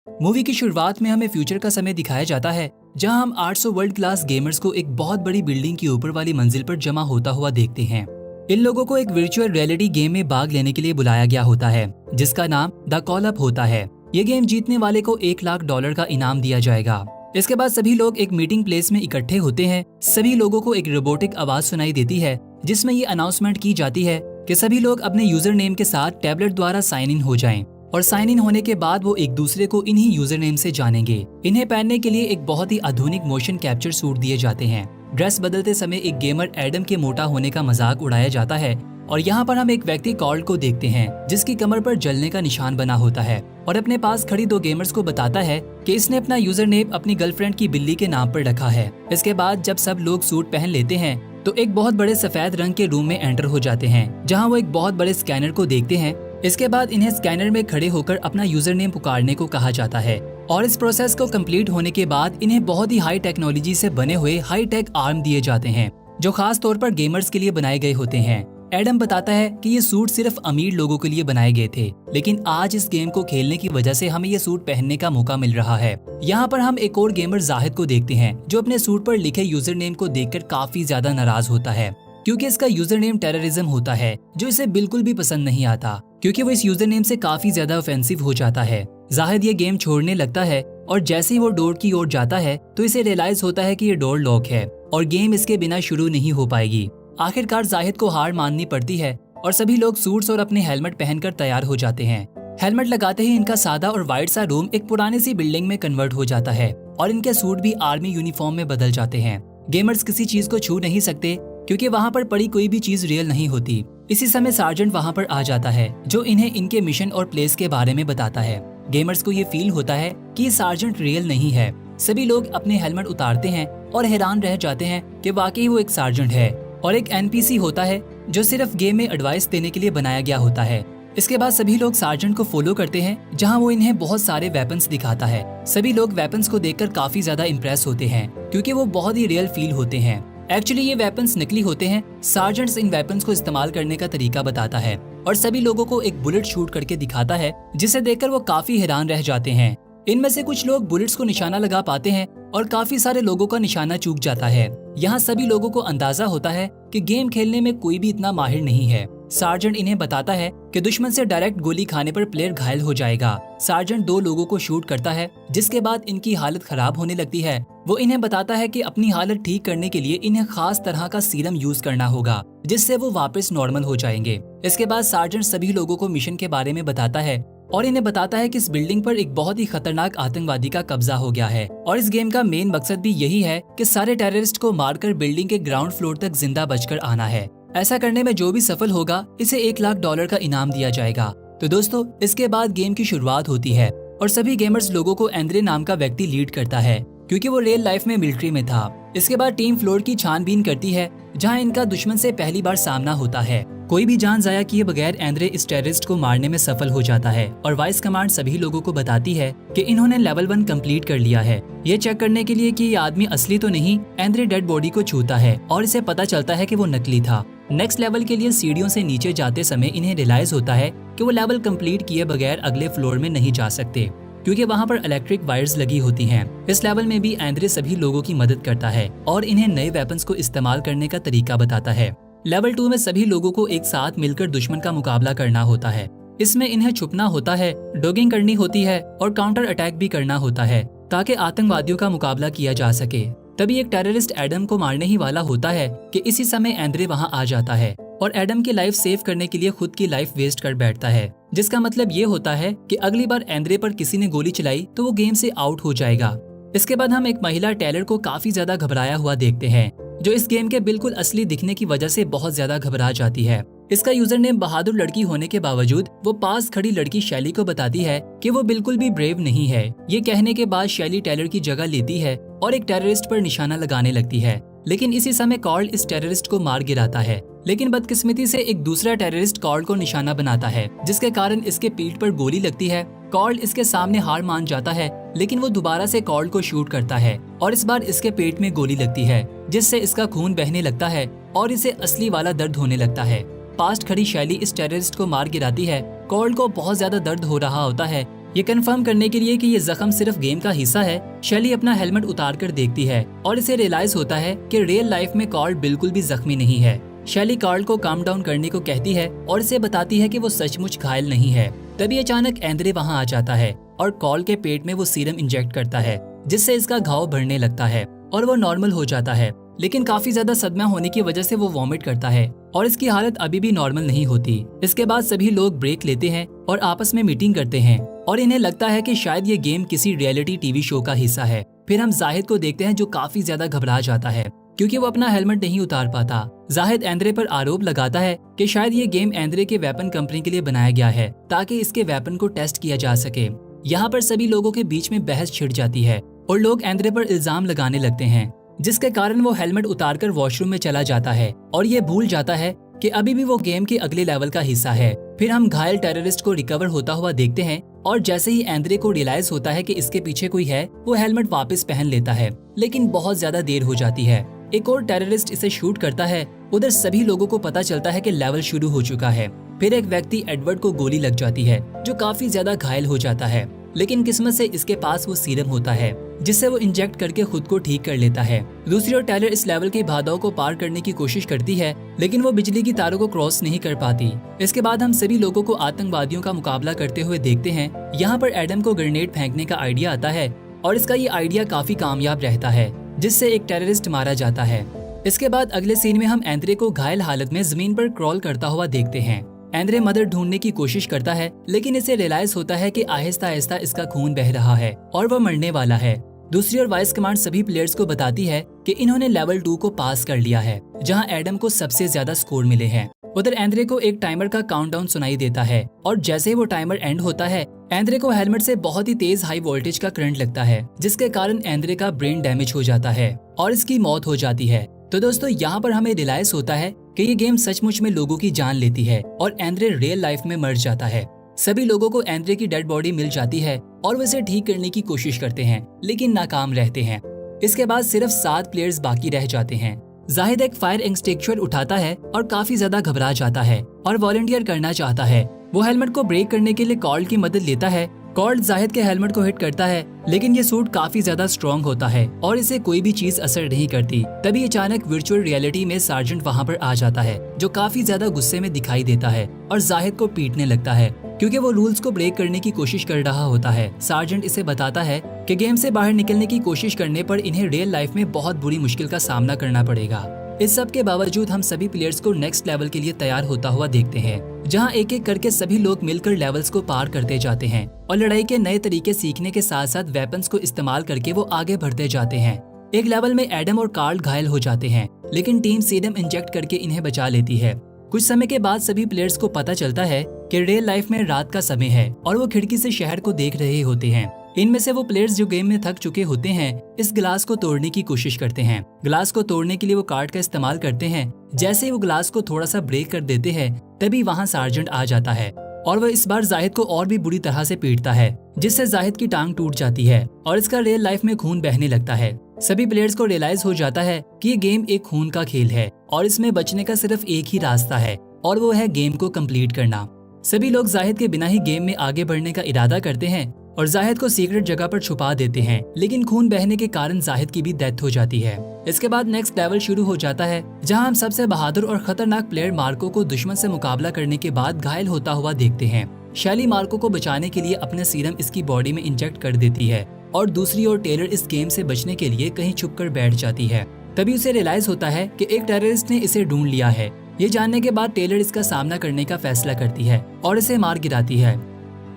Movie की शुरुआत में हमें फ्यूचर का समय दिखाया जाता है, जहां हम 800 वर्ल्ड क्लास गेमर्स को एक बहुत बड़ी बिल्डिंग की ऊपर वाली मंजिल पर जमा होता हुआ देखते हैं। इन लोगों को एक वर्चुअल रियलिटी गेम में भाग लेने के लिए बुलाया गया होता है, जिसका नाम द कॉल अप होता है। ये गेम जीतने वाले को $1,00,000 का इनाम दिया जाएगा। इसके बाद सभी लोग एक मीटिंग प्लेस में इकट्ठे होते हैं। सभी लोगों को एक रोबोटिक आवाज सुनाई देती है, जिसमें ये अनाउंसमेंट की जाती है कि सभी लोग अपने यूजर नेम के साथ टैबलेट द्वारा साइन इन हो जाएं। और साइन इन होने के बाद वो एक दूसरे को इन्हीं यूजर नेम से जानेंगे। इन्हें पहनने के लिए एक बहुत ही आधुनिक मोशन कैप्चर सूट दिए जाते हैं। ड्रेस बदलते समय एक गेमर एडम के मोटा होने का मजाक उड़ाया जाता है। और यहाँ पर हम एक व्यक्ति कॉर्ल को देखते हैं, जिसकी कमर पर जलने का निशान बना होता है और अपने पास खड़ी 2 गेमर्स को बताता है कि इसने अपना यूजर नेम अपनी गर्लफ्रेंड की बिल्ली के नाम पर रखा है। इसके बाद जब सब लोग सूट पहन लेते हैं तो एक बहुत बड़े सफेद रंग के रूम में एंटर हो जाते हैं, जहाँ वो एक बहुत बड़े स्कैनर को देखते हैं। इसके बाद इन्हें स्कैनर में खड़े होकर अपना यूजर नेम पुकारने को कहा जाता है और इस प्रोसेस को कंप्लीट होने के बाद इन्हें बहुत ही हाई टेक्नोलॉजी से बने हुए हाई टेक आर्म दिए जाते हैं, जो खास तौर पर गेमर्स के लिए बनाए गए होते हैं। एडम बताता है कि ये सूट सिर्फ अमीर लोगों के लिए बनाए गए थे, लेकिन आज इस गेम को खेलने की वजह से हमें ये सूट पहनने का मौका मिल रहा है। यहाँ पर हम एक और गेमर जाहिद को देखते हैं, जो अपने सूट पर लिखे यूजर नेम को देखकर काफी ज्यादा नाराज होता है, क्योंकि इसका यूजर नेम टेररिज्म होता है, जो इसे बिल्कुल भी पसंद नहीं आता, क्योंकि वो इस यूजर नेम से काफी ज्यादा ऑफेंसिव हो जाता है। जाहिद ये गेम छोड़ने लगता है और जैसे ही वो डोर की ओर जाता है तो इसे रियलाइज होता है कि ये डोर लॉक है और गेम इसके बिना शुरू नहीं हो पाएगी। आखिरकार जाहिद को हार माननी पड़ती है और सभी लोग सूट्स और अपने हेलमेट पहनकर तैयार हो जाते हैं। हेलमेट लगाते ही इनका सादा और वाइट सा रूम एक पुरानी सी बिल्डिंग में कन्वर्ट हो जाता है और इनके सूट भी आर्मी यूनिफॉर्म में बदल जाते हैं। गेमर्स किसी चीज को छू नहीं सकते, क्योंकि वहाँ पर पड़ी कोई भी चीज रियल नहीं होती। इसी समय सार्जेंट वहाँ पर आ जाता है, जो इन्हें इनके मिशन और प्लेस के बारे में बताता है। गेमर्स को ये फील होता है कि ये सार्जेंट रियल नहीं है। सभी लोग अपने हेलमेट उतारते हैं और हैरान रह जाते हैं कि वाकई वो एक सार्जेंट है और एक एनपीसी होता है, जो सिर्फ गेम में एडवाइस देने के लिए बनाया गया होता है। इसके बाद सभी लोग सार्जेंट को फॉलो करते हैं, जहां वो इन्हें बहुत सारे वेपन्स दिखाता है। सभी लोग वेपन्स को देखकर काफी ज्यादा इम्प्रेस होते हैं, क्योंकि वो बहुत ही रियल फील होते हैं। एक्चुअली ये वेपन्स नकली होते हैं। सार्जेंट्स इन वेपन्स को इस्तेमाल करने का तरीका बताता है और सभी लोगों को एक बुलेट शूट करके दिखाता है, जिसे देखकर वो काफी हैरान रह जाते हैं। इनमें से कुछ लोग बुलेट्स को निशाना लगा पाते हैं और काफी सारे लोगों का निशाना चूक जाता है। यहाँ सभी लोगों को अंदाजा होता है कि गेम खेलने में कोई भी इतना माहिर नहीं है। सार्जेंट इन्हें बताता है कि दुश्मन से डायरेक्ट गोली खाने पर प्लेयर घायल हो जाएगा। सार्जेंट 2 लोगों को शूट करता है, जिसके बाद इनकी हालत खराब होने लगती है। वो इन्हें बताता है कि अपनी हालत ठीक करने के लिए इन्हें खास तरह का सीरम यूज करना होगा, जिससे वो वापस नॉर्मल हो जाएंगे। इसके बाद सार्जेंट सभी लोगों को मिशन के बारे में बताता है और इन्हें बताता है कि इस बिल्डिंग पर एक बहुत ही खतरनाक आतंकवादी का कब्जा हो गया है और इस गेम का मेन मकसद भी यही है कि सारे टेररिस्ट को मारकर बिल्डिंग के ग्राउंड फ्लोर तक जिंदा बचकर आना है। ऐसा करने में जो भी सफल होगा, इसे $1,00,000 का इनाम दिया जाएगा। तो दोस्तों, इसके बाद गेम की शुरुआत होती है और सभी गेमर्स लोगों को एंद्रे नाम का व्यक्ति लीड करता है, क्योंकि वो रियल लाइफ में मिलिट्री में था। इसके बाद टीम फ्लोर की छानबीन करती है, जहां इनका दुश्मन से पहली बार सामना होता है। कोई भी जान जाया किए बगैर एंद्रे इस टेररिस्ट को मारने में सफल हो जाता है और वाइस कमांड सभी लोगों को बताती है कि इन्होंने लेवल 1 कंप्लीट कर लिया है। ये चेक करने के लिए कि ये आदमी असली तो नहीं, एंद्रे डेड बॉडी को छूता है और इसे पता चलता है कि वो नकली था। नेक्स्ट लेवल के लिए सीढ़ियों से नीचे जाते समय इन्हें रियलाइज होता है कि वो लेवल कंप्लीट किए बगैर अगले फ्लोर में नहीं जा सकते, क्योंकि वहाँ पर इलेक्ट्रिक वायर्स लगी होती हैं। इस लेवल में भी एंद्रे सभी लोगों की मदद करता है और इन्हें नए वेपन्स को इस्तेमाल करने का तरीका बताता है। लेवल 2 में सभी लोगों को एक साथ मिलकर दुश्मन का मुकाबला करना होता है। इसमें इन्हें छुपना होता है, डॉगिंग करनी होती है और काउंटर अटैक भी करना होता है, ताकि आतंकवादियों का मुकाबला किया जा सके। तभी एक टेररिस्ट एडम को मारने ही वाला होता है कि इसी समय एंद्रे वहाँ आ जाता है और एडम की लाइफ सेव करने के लिए खुद की लाइफ वेस्ट कर बैठता है, जिसका मतलब ये होता है कि अगली बार एंद्रे पर किसी ने गोली चलाई तो वो गेम से आउट हो जाएगा। इसके बाद हम एक महिला टेलर को काफी ज्यादा घबराया हुआ देखते हैं, जो इस गेम के बिल्कुल असली दिखने की वजह से बहुत ज्यादा घबरा जाती है। इसका यूजर नेम बहादुर लड़की होने के बावजूद वो पास खड़ी लड़की शैली को बताती है कि वो बिल्कुल भी ब्रेव नहीं है। ये कहने के बाद शैली टेलर की जगह लेती है और एक टेररिस्ट पर निशाना लगाने लगती है, लेकिन इसी समय कॉर्ल इस टेररिस्ट को मार गिराता है। लेकिन बदकिस्मती से एक दूसरा टेररिस्ट कॉर्ल को निशाना बनाता है, जिसके कारण इसके पीठ पर गोली लगती है। कॉर्ल इसके सामने हार मान जाता है, लेकिन वो दोबारा से कॉर्ल को शूट करता है और इस बार इसके पेट में गोली लगती है, जिससे इसका खून बहने लगता है और इसे असली वाला दर्द होने लगता है। पास खड़ी शैली इस टेररिस्ट को मार गिराती है। कॉर्ल को बहुत ज्यादा दर्द हो रहा होता है, ये कंफर्म करने के लिए कि ये जख्म सिर्फ गेम का हिस्सा है, शैली अपना हेलमेट उतार कर देखती है और इसे रियलाइज होता है कि रियल लाइफ में कार्ल बिल्कुल भी जख्मी नहीं है। शैली कार्ल को काम डाउन करने को कहती है और इसे बताती है कि वो सचमुच घायल नहीं है। तभी अचानक एंद्रे वहाँ आ जाता है और कार्ल के पेट में वो सीरम इंजेक्ट करता है, जिससे इसका घाव भरने लगता है और वो नॉर्मल हो जाता है। लेकिन काफी ज्यादा सदमा होने की वजह से वो वॉमिट करता है और इसकी हालत अभी भी नॉर्मल नहीं होती। इसके बाद सभी लोग ब्रेक लेते हैं और आपस में मीटिंग करते हैं और इन्हें लगता है कि शायद ये गेम किसी रियलिटी टीवी शो का हिस्सा है। फिर हम जाहिद को देखते हैं जो काफी ज्यादा घबरा जाता है क्योंकि वो अपना हेलमेट नहीं उतार पाता। जाहिद एंद्रे पर आरोप लगाता है कि शायद ये गेम एंद्रे के वेपन कंपनी के लिए बनाया गया है ताकि इसके वेपन को टेस्ट किया जा सके। यहाँ पर सभी लोगों के बीच में बहस छिड़ जाती है और लोग एंद्रे पर इल्जाम लगाने लगते हैं, जिसके कारण वो हेलमेट उतारकर वॉशरूम में चला जाता है और ये भूल जाता है कि अभी भी वो गेम के अगले लेवल का हिस्सा है। फिर हम घायल टेररिस्ट को रिकवर होता हुआ देखते हैं और जैसे ही एंद्रे को रियलाइज होता है कि इसके पीछे कोई है, वो हेलमेट वापस पहन लेता है, लेकिन बहुत ज्यादा देर हो जाती है। एक और टेररिस्ट इसे शूट करता है। उधर सभी लोगों को पता चलता है कि लेवल शुरू हो चुका है। फिर एक व्यक्ति एडवर्ड को गोली लग जाती है जो काफी ज्यादा घायल हो जाता है, लेकिन किस्मत से इसके पास वो सीरम होता है जिससे वो इंजेक्ट करके खुद को ठीक कर लेता है। दूसरी ओर टेलर इस लेवल की बाधाओं को पार करने की कोशिश करती है, लेकिन वो बिजली की तारों को क्रॉस नहीं कर पाती। इसके बाद हम सभी लोगों को आतंकवादियों का मुकाबला करते हुए देखते हैं। यहाँ पर एडम को ग्रेनेड फेंकने का आइडिया आता है और इसका ये आइडिया काफी कामयाब रहता है, जिससे एक टेररिस्ट मारा जाता है। इसके बाद अगले सीन में हम एंद्रे को घायल हालत में जमीन पर क्रॉल करता हुआ देखते हैं। एंद्रे मदर ढूंढने की कोशिश करता है, लेकिन इसे रियलाइज होता है कि आहिस्ता आहिस्ता इसका खून बह रहा है और वह मरने वाला है। दूसरी ओर वाइस कमांड सभी प्लेयर्स को बताती है कि इन्होंने लेवल 2 को पास कर लिया है, जहां एडम को सबसे ज्यादा स्कोर मिले हैं। उधर एंद्रे को एक टाइमर का काउंटडाउन सुनाई देता है और जैसे ही वो टाइमर एंड होता है, एंद्रे को हेलमेट से बहुत ही तेज हाई वोल्टेज का करंट लगता है, जिसके कारण एंद्रे का ब्रेन डैमेज हो जाता है और इसकी मौत हो जाती है। तो दोस्तों, यहाँ पर हमें रियलाइज होता है कि ये गेम सचमुच में लोगों की जान लेती है और एंद्रे रियल लाइफ में मर जाता है। सभी लोगों को एंद्रे की डेड बॉडी मिल जाती है और वो इसे ठीक करने की कोशिश करते हैं, लेकिन नाकाम रहते हैं। इसके बाद सिर्फ 7 प्लेयर्स बाकी रह जाते हैं। जाहिद एक फायर एक्सटिंग्विशर उठाता है और काफी ज्यादा घबरा जाता है और वॉलंटियर करना चाहता है। वो हेलमेट को ब्रेक करने के लिए कार्ल की मदद लेता है। कार्ल जाहिद के हेलमेट को हिट करता है, लेकिन ये सूट काफी ज्यादा स्ट्रॉन्ग होता है और इसे कोई भी चीज असर नहीं करती। तभी अचानक वर्चुअल रियलिटी में सार्जेंट वहाँ पर आ जाता है, जो काफी ज्यादा गुस्से में दिखाई देता है और जाहिद को पीटने लगता है क्योंकि वो रूल्स को ब्रेक करने की कोशिश कर रहा होता है। सार्जेंट इसे बताता है कि गेम से बाहर निकलने की कोशिश करने पर इन्हें रियल लाइफ में बहुत बुरी मुश्किल का सामना करना पड़ेगा। इस सब के बावजूद हम सभी प्लेयर्स को नेक्स्ट लेवल के लिए तैयार होता हुआ देखते हैं, जहां एक एक करके सभी लोग मिलकर लेवल्स को पार करते जाते हैं और लड़ाई के नए तरीके सीखने के साथ साथ वेपन्स को इस्तेमाल करके वो आगे बढ़ते जाते हैं। एक लेवल में एडम और कार्ल घायल हो जाते हैं, लेकिन टीम सीरम इंजेक्ट करके इन्हें बचा लेती है। कुछ समय के बाद सभी प्लेयर्स को पता चलता है कि रियल लाइफ में रात का समय है और वो खिड़की से शहर को देख रहे होते हैं। इनमें से वो प्लेयर्स जो गेम में थक चुके होते हैं, इस गिलास को तोड़ने की कोशिश करते हैं। गिलास को तोड़ने के लिए वो कार्ड का इस्तेमाल करते हैं। जैसे ही वो गिलास को थोड़ा सा ब्रेक कर देते हैं, तभी वहाँ सार्जेंट आ जाता है और वह इस बार जाहिद को और भी बुरी तरह से पीटता है, जिससे जाहिद की टांग टूट जाती है और इसका रियल लाइफ में खून बहने लगता है। सभी प्लेयर्स को रियलाइज हो जाता है कि ये गेम एक खून का खेल है और इसमें बचने का सिर्फ एक ही रास्ता है और वो है गेम को कंप्लीट करना। सभी लोग जाहिद के बिना ही गेम में आगे बढ़ने का इरादा करते हैं और जाहिद को सीक्रेट जगह पर छुपा देते हैं, लेकिन खून बहने के कारण जाहिद की भी डेथ हो जाती है। इसके बाद नेक्स्ट लेवल शुरू हो जाता है, जहां हम सबसे बहादुर और खतरनाक प्लेयर मार्को को दुश्मन से मुकाबला करने के बाद घायल होता हुआ देखते हैं। शैली मार्को को बचाने के लिए अपने सीरम इसकी बॉडी में इंजेक्ट कर देती है और दूसरी ओर टेलर इस गेम से बचने के लिए कहीं छुपकर बैठ जाती है। तभी उसे रियलाइज होता है कि एक टेररिस्ट ने इसे ढूंढ लिया है। ये जानने के बाद टेलर इसका सामना करने का फैसला करती है और इसे मार गिराती है।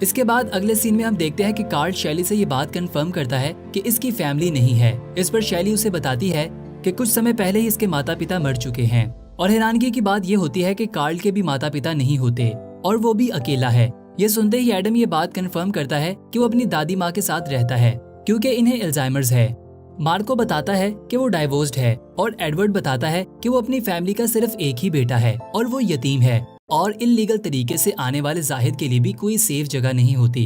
इसके बाद अगले सीन में हम देखते हैं कि कार्ल शैली से ये बात कंफर्म करता है कि इसकी फैमिली नहीं है। इस पर शैली उसे बताती है कि कुछ समय पहले ही इसके माता पिता मर चुके हैं और हैरानगी की बात ये होती है कि कार्ल के भी माता पिता नहीं होते और वो भी अकेला है। ये सुनते ही एडम ये बात कंफर्म करता है कि वो अपनी दादी माँ के साथ रहता है क्योंकि इन्हें अल्जाइमर्स है। मार्को बताता है कि वो डाइवोर्स्ड है और एडवर्ड बताता है कि वो अपनी फैमिली का सिर्फ एक ही बेटा है और वो यतीम है और इल्लीगल तरीके से आने वाले जाहिद के लिए भी कोई सेफ जगह नहीं होती।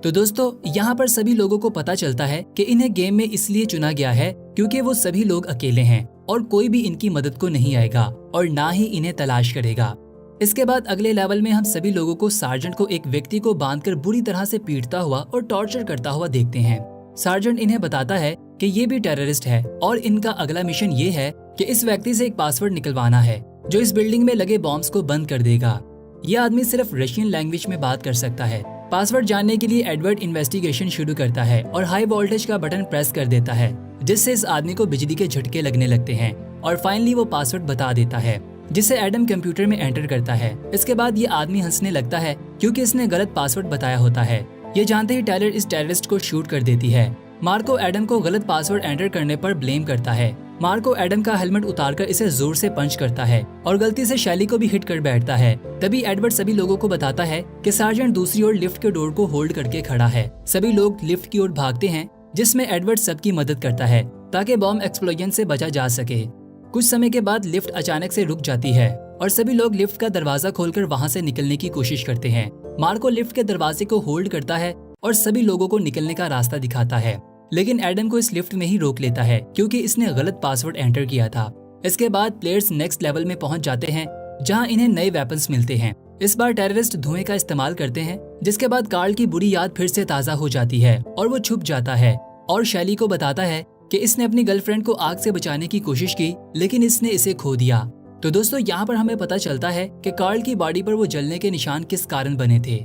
तो दोस्तों, यहाँ पर सभी लोगों को पता चलता है कि इन्हें गेम में इसलिए चुना गया है क्योंकि वो सभी लोग अकेले हैं और कोई भी इनकी मदद को नहीं आएगा और ना ही इन्हें तलाश करेगा। इसके बाद अगले लेवल में हम सभी लोगों को सार्जेंट को एक व्यक्ति को बांधकर बुरी तरह से पीटता हुआ और टॉर्चर करता हुआ देखते हैं। सार्जेंट इन्हें बताता है कि ये भी टेररिस्ट है और इनका अगला मिशन ये है कि इस व्यक्ति से एक पासवर्ड निकलवाना है जो इस बिल्डिंग में लगे बॉम्ब्स को बंद कर देगा। ये आदमी सिर्फ रशियन लैंग्वेज में बात कर सकता है। पासवर्ड जानने के लिए एडवर्ड इन्वेस्टिगेशन शुरू करता है और हाई वोल्टेज का बटन प्रेस कर देता है, जिससे इस आदमी को बिजली के झटके लगने लगते हैं और फाइनली वो पासवर्ड बता देता है, जिसे एडम कंप्यूटर में एंटर करता है। इसके बाद ये आदमी हंसने लगता है क्योंकि इसने गलत पासवर्ड बताया होता है। ये जानते ही टायलर इस टेररिस्ट को शूट कर देती है। मार्को एडम को गलत पासवर्ड एंटर करने पर ब्लेम करता है। मार्को एडम का हेलमेट उतारकर इसे जोर से पंच करता है और गलती से शैली को भी हिट कर बैठता है। तभी एडवर्ड सभी लोगों को बताता है कि सार्जेंट दूसरी ओर लिफ्ट के डोर को होल्ड करके खड़ा है। सभी लोग लिफ्ट की ओर भागते हैं, जिसमें एडवर्ड सबकी मदद करता है ताकि बॉम्ब एक्सप्लोजन से बचा जा सके। कुछ समय के बाद लिफ्ट अचानक से रुक जाती है और सभी लोग लिफ्ट का दरवाजा खोलकर वहां से निकलने की कोशिश करते हैं। मार्को लिफ्ट के दरवाजे को होल्ड करता है और सभी लोगों को निकलने का रास्ता दिखाता है, लेकिन एडम को इस लिफ्ट में ही रोक लेता है क्योंकि इसने गलत पासवर्ड एंटर किया था। इसके बाद प्लेयर्स नेक्स्ट लेवल में पहुंच जाते हैं जहां इन्हें नए वेपन्स मिलते हैं। इस बार टेररिस्ट धुएं का इस्तेमाल करते हैं, जिसके बाद कार्ल की बुरी याद फिर से ताज़ा हो जाती है और वो छुप जाता है और शैली को बताता है कि इसने अपनी गर्लफ्रेंड को आग से बचाने की कोशिश की, लेकिन इसने इसे खो दिया। तो दोस्तों, यहाँ पर हमें पता चलता है कि कार्ल की बॉडी पर वो जलने के निशान किस कारण बने थे।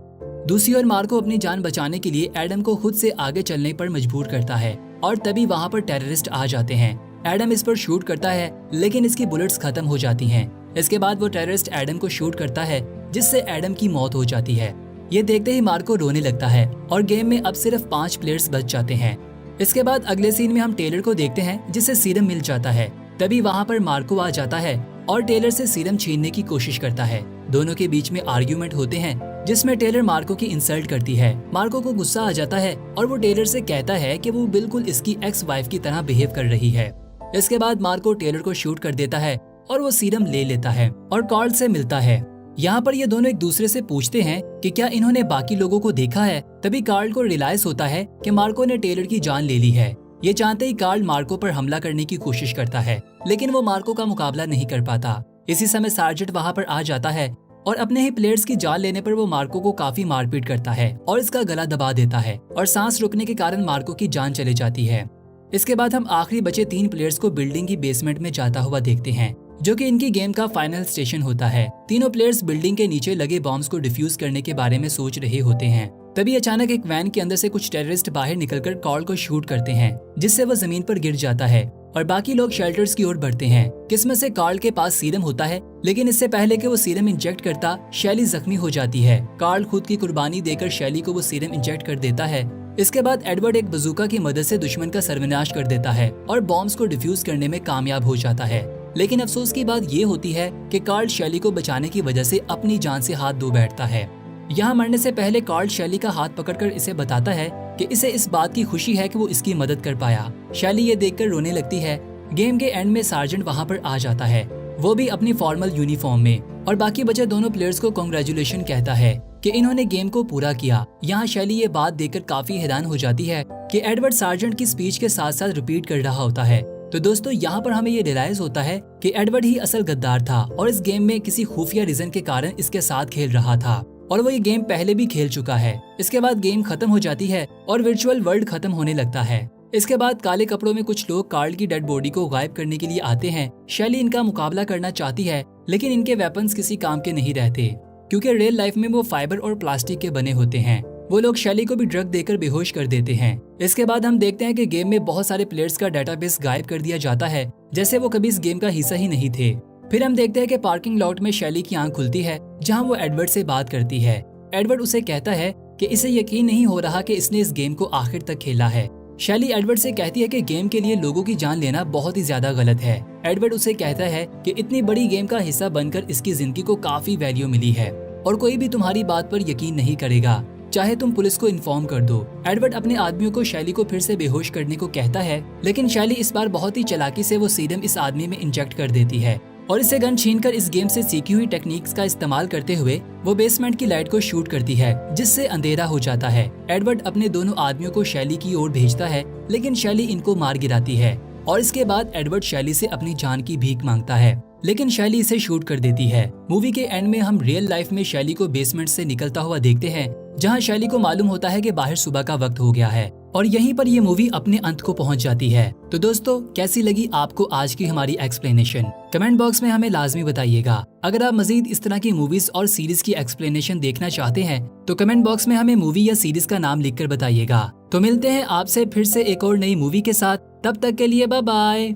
दूसरी ओर मार्को अपनी जान बचाने के लिए एडम को खुद से आगे चलने पर मजबूर करता है और तभी वहाँ पर टेररिस्ट आ जाते हैं। एडम इस पर शूट करता है, लेकिन इसकी बुलेट्स खत्म हो जाती हैं। इसके बाद वो टेररिस्ट एडम को शूट करता है, जिससे एडम की मौत हो जाती है। ये देखते ही मार्को रोने लगता है और गेम में अब सिर्फ 5 प्लेयर्स बच जाते हैं। इसके बाद अगले सीन में हम टेलर को देखते हैं, जिसे सीरम मिल जाता है। तभी वहाँ पर मार्को आ जाता है और टेलर से सीरम छीनने की कोशिश करता है। दोनों के बीच में आर्ग्यूमेंट होते हैं, जिसमें टेलर मार्को की इंसल्ट करती है। मार्को को गुस्सा आ जाता है और वो टेलर से कहता है कि वो बिल्कुल इसकी एक्स वाइफ की तरह बिहेव कर रही है। इसके बाद मार्को टेलर को शूट कर देता है और वो सीरम ले लेता है और कार्ल से मिलता है। यहाँ पर ये दोनों एक दूसरे से पूछते हैं कि क्या इन्होंने बाकी लोगों को देखा है। तभी कार्ल को रियलाइज होता है कि मार्को ने टेलर की जान ले ली है। ये जानते ही कार्ल मार्को पर हमला करने की कोशिश करता है, लेकिन वो मार्को का मुकाबला नहीं कर पाता। इसी समय सार्जेंट वहाँ पर आ जाता है और अपने ही प्लेयर्स की जान लेने पर वो मार्को को काफी मारपीट करता है और इसका गला दबा देता है और सांस रुकने के कारण मार्को की जान चली जाती है। इसके बाद हम आखिरी बचे 3 प्लेयर्स को बिल्डिंग की बेसमेंट में जाता हुआ देखते हैं, जो कि इनकी गेम का फाइनल स्टेशन होता है। तीनों प्लेयर्स बिल्डिंग के नीचे लगे बॉम्ब्स को डिफ्यूज करने के बारे में सोच रहे होते हैं। तभी अचानक एक वैन के अंदर से कुछ टेररिस्ट बाहर निकलकर कार्ल को शूट करते हैं, जिससे वो जमीन पर गिर जाता है और बाकी लोग शेल्टर्स की ओर बढ़ते हैं। किस्मत से कार्ल के पास सीरम होता है, लेकिन इससे पहले कि वो सीरम इंजेक्ट करता, शैली जख्मी हो जाती है। कार्ल खुद की कुर्बानी देकर शैली को वो सीरम इंजेक्ट कर देता है। इसके बाद एडवर्ड एक बजूका की मदद से दुश्मन का सर्वनाश कर देता है और बॉम्ब्स को डिफ्यूज करने में कामयाब हो जाता है। लेकिन अफसोस की बात ये होती है कि कार्ल शैली को बचाने की वजह से अपनी जान से हाथ धो बैठता है। यहाँ मरने से पहले कार्ल शैली का हाथ पकड़कर इसे बताता है कि इसे इस बात की खुशी है कि वो इसकी मदद कर पाया। शैली ये देखकर रोने लगती है। गेम के एंड में सार्जेंट वहाँ पर आ जाता है, वो भी अपनी फॉर्मल यूनिफॉर्म में, और बाकी बचे दोनों प्लेयर्स को कांग्रेचुलेशन कहता है कि इन्होंने गेम को पूरा किया। यहाँ शैली ये बात देखकर काफी हैरान हो जाती है कि एडवर्ड सार्जेंट की स्पीच के साथ साथ रिपीट कर रहा होता है। तो दोस्तों, यहाँ पर हमें ये रियलाइज होता है कि एडवर्ड ही असल गद्दार था और इस गेम में किसी खुफिया रीजन के कारण इसके साथ खेल रहा था और वो ये गेम पहले भी खेल चुका है। इसके बाद गेम खत्म हो जाती है और वर्चुअल वर्ल्ड खत्म होने लगता है। इसके बाद काले कपड़ों में कुछ लोग कार्ल की डेड बॉडी को गायब करने के लिए आते हैं। शैली इनका मुकाबला करना चाहती है, लेकिन इनके वेपन्स किसी काम के नहीं रहते क्योंकि रियल लाइफ में वो फाइबर और प्लास्टिक के बने होते हैं। वो लोग शैली को भी ड्रग देकर बेहोश कर देते हैं। इसके बाद हम देखते हैं कि गेम में बहुत सारे प्लेयर्स का डाटाबेस गायब कर दिया जाता है, जैसे वो कभी इस गेम का हिस्सा ही नहीं थे। फिर हम देखते हैं कि पार्किंग लॉट में शैली की आंख खुलती है, जहां वो एडवर्ड से बात करती है। एडवर्ड उसे कहता है कि इसे यकीन नहीं हो रहा कि इसने इस गेम को आखिर तक खेला है। शैली एडवर्ड से कहती है कि गेम के लिए लोगों की जान लेना बहुत ही ज्यादा गलत है। एडवर्ड उसे कहता है कि इतनी बड़ी गेम का हिस्सा बनकर इसकी जिंदगी को काफी वैल्यू मिली है और कोई भी तुम्हारी बात पर यकीन नहीं करेगा, चाहे तुम पुलिस को इन्फॉर्म कर दो। एडवर्ड अपने आदमियों को शैली को फिर से बेहोश करने को कहता है, लेकिन शैली इस बार बहुत ही चालाकी से वो सीरम इस आदमी में इंजेक्ट कर देती है और इसे गन छीनकर इस गेम से सीखी हुई टेक्निक्स का इस्तेमाल करते हुए वो बेसमेंट की लाइट को शूट करती है, जिससे अंधेरा हो जाता है। एडवर्ड अपने दोनों आदमियों को शैली की ओर भेजता है, लेकिन शैली इनको मार गिराती है और इसके बाद एडवर्ड शैली से अपनी जान की भीख मांगता है, लेकिन शैली इसे शूट कर देती है। मूवी के एंड में हम रियल लाइफ में शैली को बेसमेंट से निकलता हुआ देखते हैं, जहां शैली को मालूम होता है कि बाहर सुबह का वक्त हो गया है और यहीं पर ये मूवी अपने अंत को पहुंच जाती है। तो दोस्तों, कैसी लगी आपको आज की हमारी एक्सप्लेनेशन? कमेंट बॉक्स में हमें लाजमी बताइएगा। अगर आप मजीद इस तरह की मूवीज और सीरीज की एक्सप्लेनेशन देखना चाहते हैं तो कमेंट बॉक्स में हमें मूवी या सीरीज का नाम लिखकर बताइएगा। तो मिलते हैं आपसे फिर से एक और नई मूवी के साथ। तब तक के लिए बाय बाय।